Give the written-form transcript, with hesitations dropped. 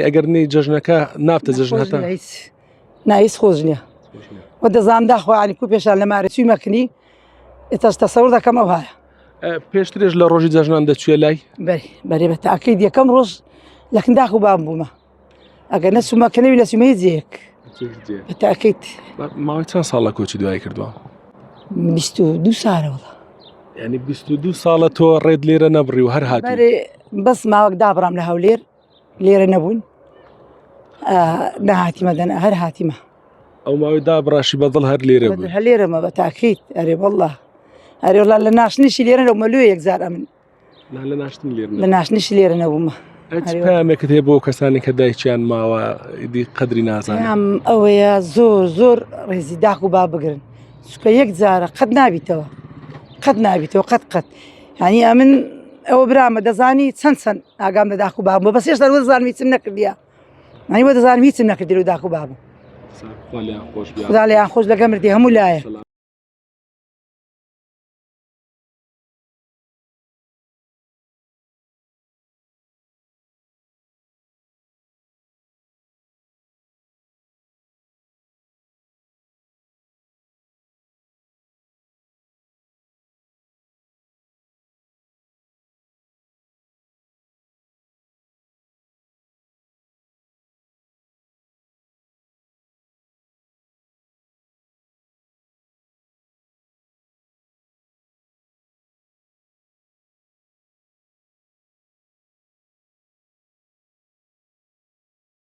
ئەگەرنی جەژنەکە نابتە جەژنەکە نایس خۆش نییە و دەزانام داخوانی کو پێشان لە مارە چووی مەکنی ئێتاش تەسەور دەکەم ئەو هایە پێشترێژ لە ڕۆژی جەژنان دەچوێ لای بەرێ بە تاکەی یەکەم ڕۆژ لە کنداخ و بام بوومە ئەگەر نەچوومەکەنەوی لە سومەی جێک بە تاکەیت ماوەی چەند ساڵە کۆچی دوای کردووە 22 ساڵەوەڵە ینی 22 ساڵە تۆ ڕێت لێرە نەبڕی و هەر هاتی بەس ماوەک دابڕام لە هەولێر لێرە نەبوون نەهاتیمە دەنا هەر هاتیمە ئەو ماوەی دابڕاشی بەدڵ هەر لێرە بوو هەر لێرەمە بە تاکەیت ئەرێ وەڵڵا ئەرێ وڵا لە ناشنیشی لێرە لەو مەلووە یەکزار ئەمن لە ناشتن لێرە لە ناشنیشی لێرە نەبوومە پامێکت هەیە بۆ کەسانی کە دایکیان ماوە ئیدی قەدری نازانێت ئەوەیە زۆر ڕێزی داخ و با بگرن چکە یەک جارە قەت نابیتەوە قەت ینی ئەمن ئەوە برامە دەزانی چەند ئاگام لە داخ و بابم بەس هێشتا دەزانم هیچم نەکردیە ئەنی بۆ دەزانم هیچم نەکردی و داخ و بابم خدا لێیان خۆش لەگەم مردی هەموو لایە